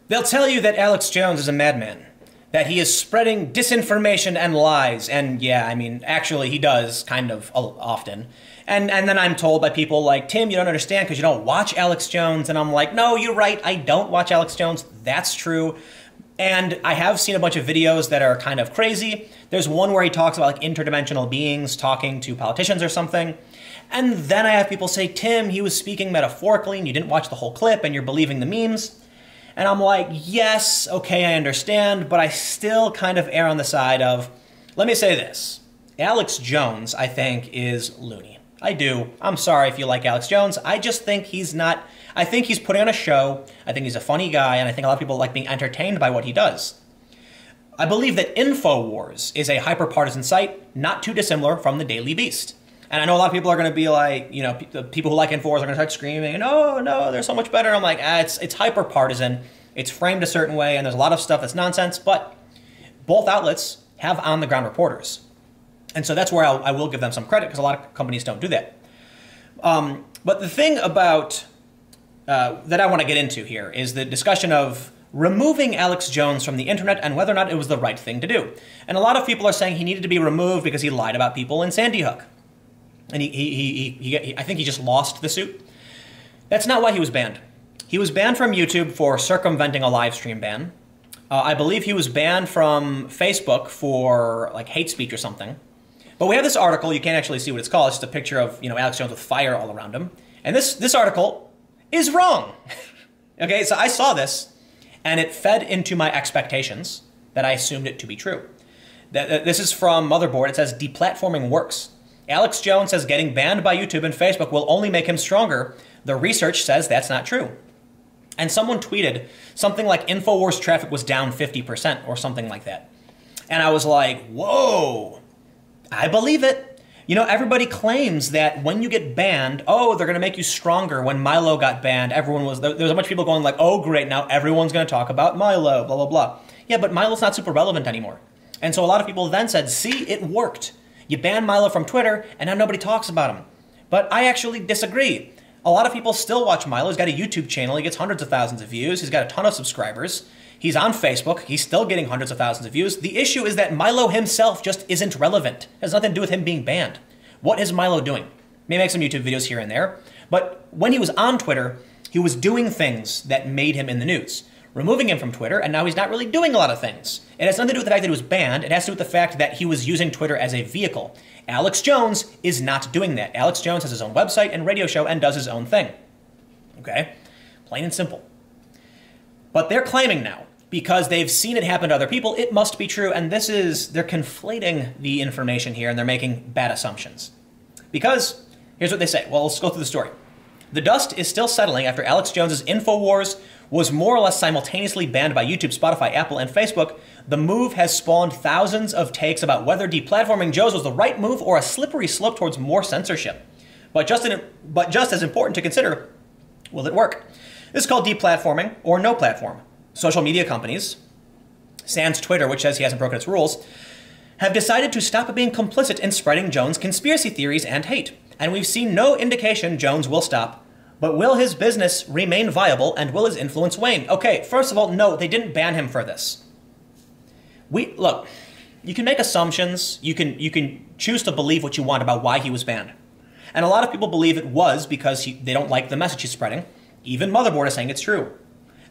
They'll tell you that Alex Jones is a madman, that he is spreading disinformation and lies, and yeah, I mean, actually he does, kind of often. And then I'm told by people like, Tim, you don't understand because you don't watch Alex Jones, and I'm like, no, you're right, I don't watch Alex Jones, that's true. And I have seen a bunch of videos that are kind of crazy. There's one where he talks about like interdimensional beings talking to politicians or something. And then I have people say, Tim, he was speaking metaphorically and you didn't watch the whole clip and you're believing the memes. And I'm like, yes, okay, I understand, but I still kind of err on the side of, let me say this. Alex Jones, I think, is loony. I do. I'm sorry if you like Alex Jones. I just think he's not, I think he's putting on a show. I think he's a funny guy, and I think a lot of people like being entertained by what he does. I believe that Infowars is a hyper-partisan site, not too dissimilar from the Daily Beast. And I know a lot of people are going to be like, you know, the people who like Infowars are going to start screaming, no, no, they're so much better. I'm like, it's hyper-partisan. It's framed a certain way, and there's a lot of stuff that's nonsense, but both outlets have on-the-ground reporters. And so that's where I will give them some credit, because a lot of companies don't do that. But the thing about that I want to get into here is the discussion of removing Alex Jones from the internet and whether or not it was the right thing to do. And a lot of people are saying he needed to be removed because he lied about people in Sandy Hook. And I think he just lost the suit. That's not why he was banned. He was banned from YouTube for circumventing a live stream ban. I believe he was banned from Facebook for like hate speech or something. But we have this article, you can't actually see what it's called, it's just a picture of, you know, Alex Jones with fire all around him. And this article is wrong. Okay, so I saw this, and it fed into my expectations that I assumed it to be true. This is from Motherboard. It says, deplatforming works. Alex Jones says getting banned by YouTube and Facebook will only make him stronger. The research says that's not true. And someone tweeted something like Infowars traffic was down 50% or something like that. And I was like, whoa, I believe it. You know, everybody claims that when you get banned, oh, they're going to make you stronger. When Milo got banned, there was a bunch of people going like, oh, great, now everyone's going to talk about Milo, blah, blah, blah. Yeah, but Milo's not super relevant anymore. And so a lot of people then said, see, it worked. You banned Milo from Twitter, and now nobody talks about him. But I actually disagree. A lot of people still watch Milo. He's got a YouTube channel. He gets hundreds of thousands of views. He's got a ton of subscribers. He's on Facebook. He's still getting hundreds of thousands of views. The issue is that Milo himself just isn't relevant. It has nothing to do with him being banned. What is Milo doing? May make some YouTube videos here and there. But when he was on Twitter, he was doing things that made him in the news. Removing him from Twitter, and now he's not really doing a lot of things. It has nothing to do with the fact that he was banned. It has to do with the fact that he was using Twitter as a vehicle. Alex Jones is not doing that. Alex Jones has his own website and radio show and does his own thing. Okay? Plain and simple. But they're claiming now, because they've seen it happen to other people, it must be true, and they're conflating the information here, and they're making bad assumptions. Because, here's what they say. Well, let's go through the story. The dust is still settling after Alex Jones's Infowars was more or less simultaneously banned by YouTube, Spotify, Apple, and Facebook. The move has spawned thousands of takes about whether deplatforming Jones was the right move or a slippery slope towards more censorship. But just as important to consider, will it work? This is called deplatforming, or no platform. Social media companies, sans Twitter, which says he hasn't broken its rules, have decided to stop being complicit in spreading Jones' conspiracy theories and hate. And we've seen no indication Jones will stop. But will his business remain viable, and will his influence wane? Okay, first of all, no, they didn't ban him for this. Look, you can make assumptions, you can choose to believe what you want about why he was banned. And a lot of people believe it was because they don't like the message he's spreading. Even Motherboard is saying it's true.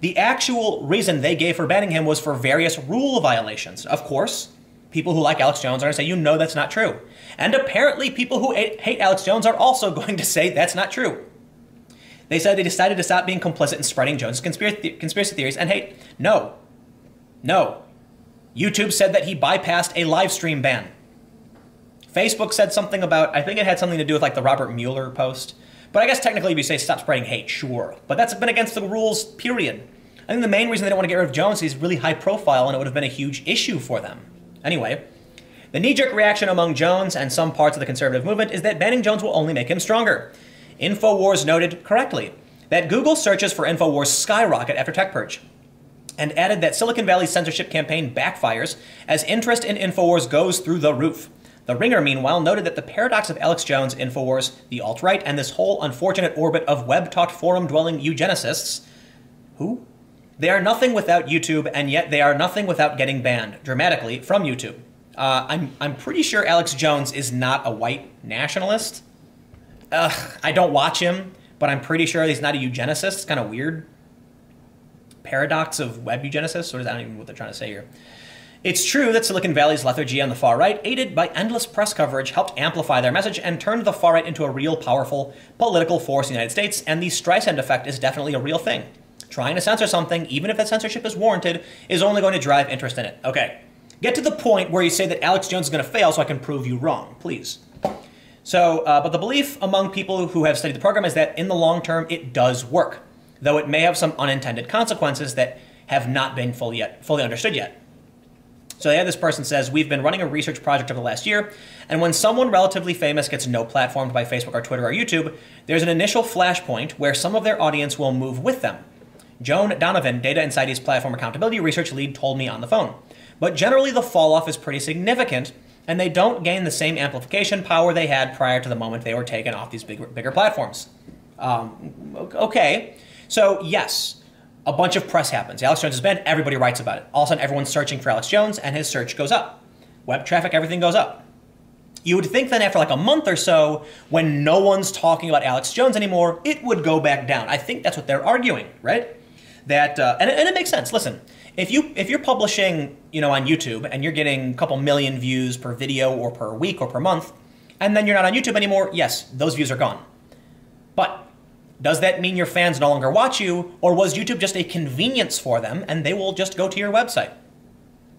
The actual reason they gave for banning him was for various rule violations. Of course, people who like Alex Jones are going to say, you know that's not true. And apparently people who hate Alex Jones are also going to say that's not true. They said they decided to stop being complicit in spreading Jones' conspiracy theories and hate. No. No. YouTube said that he bypassed a live stream ban. Facebook said something about, I think it had something to do with like the Robert Mueller post. But I guess technically if you say stop spreading hate, sure. But that's been against the rules, period. I think the main reason they don't want to get rid of Jones is he's really high profile and it would have been a huge issue for them. Anyway, the knee-jerk reaction among Jones and some parts of the conservative movement is that banning Jones will only make him stronger. Infowars noted correctly that Google searches for Infowars skyrocket after Tech Purge, and added that Silicon Valley's censorship campaign backfires as interest in Infowars goes through the roof. The Ringer, meanwhile, noted that the paradox of Alex Jones, Infowars, the alt-right, and this whole unfortunate orbit of web-talked forum-dwelling eugenicists, who? They are nothing without YouTube, and yet they are nothing without getting banned dramatically from YouTube. I'm pretty sure Alex Jones is not a white nationalist. I don't watch him, but I'm pretty sure he's not a eugenicist. It's kind of weird. Paradox of web eugenicists? I don't even know what they're trying to say here. It's true that Silicon Valley's lethargy on the far right, aided by endless press coverage, helped amplify their message and turned the far right into a real powerful political force in the United States, and the Streisand effect is definitely a real thing. Trying to censor something, even if that censorship is warranted, is only going to drive interest in it. Okay, get to the point where you say that Alex Jones is going to fail so I can prove you wrong, please. So, but the belief among people who have studied the program is that in the long term, it does work, though it may have some unintended consequences that have not been fully understood yet. So yeah, this person says, we've been running a research project over the last year, and when someone relatively famous gets no platformed by Facebook or Twitter or YouTube, there's an initial flashpoint where some of their audience will move with them. Joan Donovan, Data Insight's platform accountability research lead, told me on the phone. But generally the fall off is pretty significant, and they don't gain the same amplification power they had prior to the moment they were taken off these bigger platforms. Okay, so yes. A bunch of press happens. Alex Jones is banned. Everybody writes about it. All of a sudden, everyone's searching for Alex Jones, and his search goes up. Web traffic, everything goes up. You would think then after like a month or so, when no one's talking about Alex Jones anymore, it would go back down. I think that's what they're arguing, right? That and it makes sense. Listen, if you're publishing, on YouTube and you're getting a couple million views per video or per week or per month, and then you're not on YouTube anymore, yes, those views are gone. But does that mean your fans no longer watch you, or was YouTube just a convenience for them and they will just go to your website?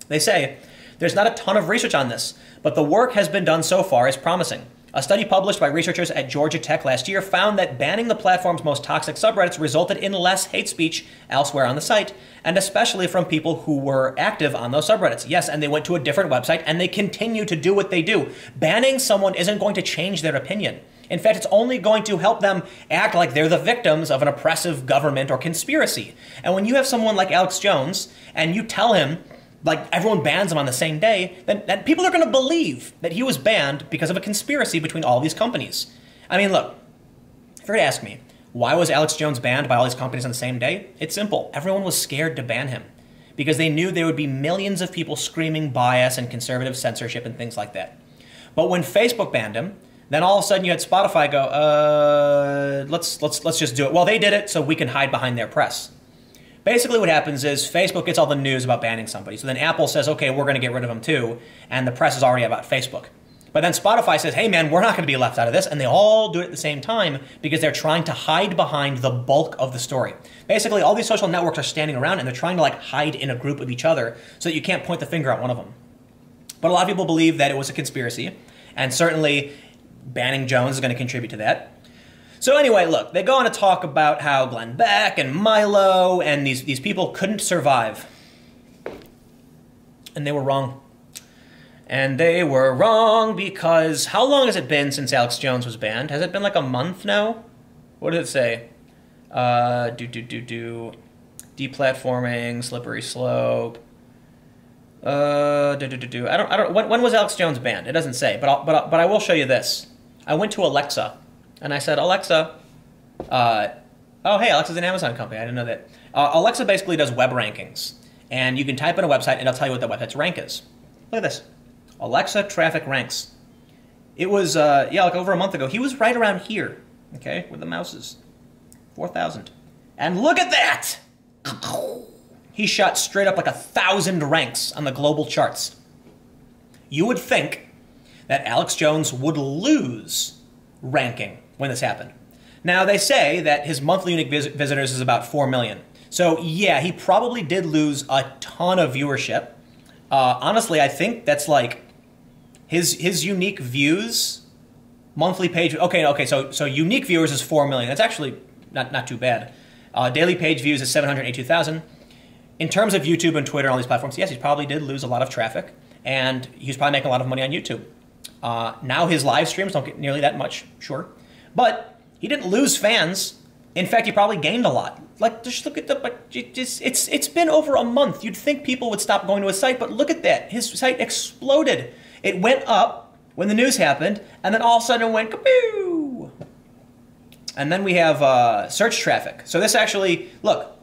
They say, there's not a ton of research on this, but the work has been done so far is promising. A study published by researchers at Georgia Tech last year found that banning the platform's most toxic subreddits resulted in less hate speech elsewhere on the site, and especially from people who were active on those subreddits. Yes, and they went to a different website and they continue to do what they do. Banning someone isn't going to change their opinion. In fact, it's only going to help them act like they're the victims of an oppressive government or conspiracy. And when you have someone like Alex Jones and you tell him, like everyone bans him on the same day, then people are going to believe that he was banned because of a conspiracy between all these companies. I mean, look, if you're to ask me, why was Alex Jones banned by all these companies on the same day? It's simple. Everyone was scared to ban him because they knew there would be millions of people screaming bias and conservative censorship and things like that. But when Facebook banned him, then all of a sudden you had Spotify go, let's just do it. Well, they did it, so we can hide behind their press. Basically what happens is Facebook gets all the news about banning somebody. So then Apple says, okay, we're going to get rid of them too. And the press is already about Facebook. But then Spotify says, hey man, we're not going to be left out of this. And they all do it at the same time because they're trying to hide behind the bulk of the story. Basically, all these social networks are standing around and they're trying to hide in a group of each other so that you can't point the finger at one of them. But a lot of people believe that it was a conspiracy. And certainly banning Jones is going to contribute to that. So anyway, look, they go on to talk about how Glenn Beck and Milo and these people couldn't survive. And they were wrong. And they were wrong because how long has it been since Alex Jones was banned? Has it been like a month now? What does it say? Deplatforming, slippery slope. I don't. When was Alex Jones banned? It doesn't say, but I will show you this. I went to Alexa, and I said, Alexa, oh hey, Alexa's an Amazon company. I didn't know that. Alexa basically does web rankings, and you can type in a website, and it'll tell you what that website's rank is. Look at this, Alexa traffic ranks. It was like over a month ago. He was right around here, okay, where the mouse is, 4,000, and look at that. He shot straight up like 1,000 ranks on the global charts. You would think that Alex Jones would lose ranking when this happened. Now, they say that his monthly unique visitors is about 4 million. So, yeah, he probably did lose a ton of viewership. Honestly, I think that's like his unique views, monthly page... Okay, so unique viewers is 4 million. That's actually not too bad. Daily page views is 782,000. In terms of YouTube and Twitter and all these platforms, yes, he probably did lose a lot of traffic, and he's probably making a lot of money on YouTube. Now his live streams don't get nearly that much, sure, but he didn't lose fans. In fact, he probably gained a lot. Like, just look at it's been over a month. You'd think people would stop going to his site, but look at that. His site exploded. It went up when the news happened, and then all of a sudden it went kaboo. And then we have search traffic. So this actually, look,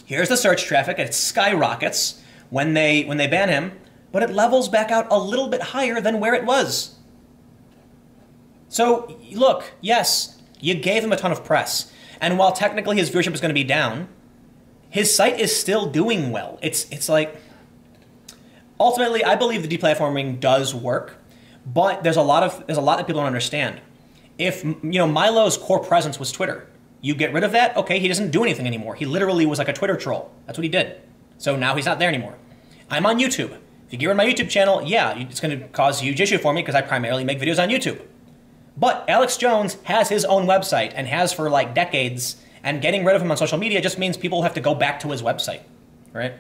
Here's the search traffic. It skyrockets when they ban him, but it levels back out a little bit higher than where it was. So look, yes, you gave him a ton of press, and while technically his viewership is going to be down, his site is still doing well. It's like, ultimately, I believe the deplatforming does work, but there's a lot that people don't understand. If Milo's core presence was Twitter, you get rid of that, okay, he doesn't do anything anymore. He literally was like a Twitter troll. That's what he did. So now he's not there anymore. I'm on YouTube. If you get rid of my YouTube channel, yeah, it's going to cause a huge issue for me because I primarily make videos on YouTube. But Alex Jones has his own website and has for like decades, and getting rid of him on social media just means people have to go back to his website, right?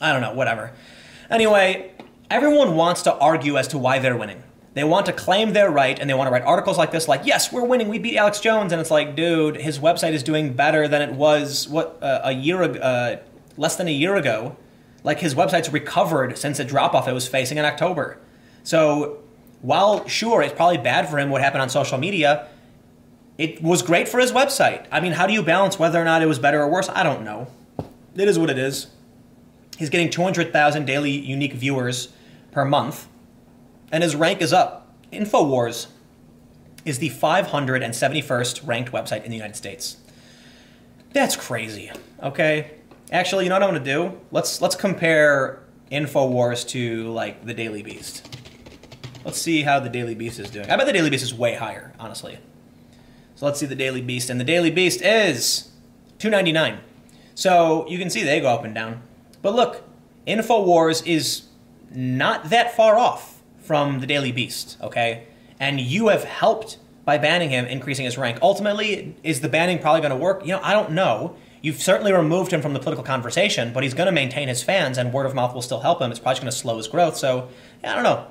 I don't know, whatever. Anyway, everyone wants to argue as to why they're winning. They want to claim they're right, and they want to write articles like this, like, yes, we're winning, we beat Alex Jones, and it's like, dude, his website is doing better than it was, a year ago, less than a year ago. Like, his website's recovered since the drop-off it was facing in October. So, while, sure, it's probably bad for him what happened on social media, it was great for his website. I mean, how do you balance whether or not it was better or worse? I don't know. It is what it is. He's getting 200,000 daily unique viewers per month, and his rank is up. Infowars is the 571st ranked website in the United States. That's crazy, okay? Actually, you know what I'm going to do? Let's compare Infowars to, like, the Daily Beast. Let's see how the Daily Beast is doing. I bet the Daily Beast is way higher, honestly. So let's see the Daily Beast, and the Daily Beast is 299. So you can see they go up and down. But look, Infowars is not that far off from the Daily Beast, okay? And you have helped by banning him, increasing his rank. Ultimately, is the banning probably going to work? You know, I don't know. You've certainly removed him from the political conversation, but he's going to maintain his fans, and word of mouth will still help him. It's probably going to slow his growth. So, yeah, I don't know.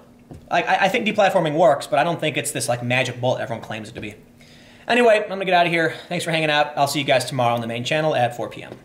I think deplatforming works, but I don't think it's this like magic bullet everyone claims it to be. Anyway, I'm going to get out of here. Thanks for hanging out. I'll see you guys tomorrow on the main channel at 4 p.m.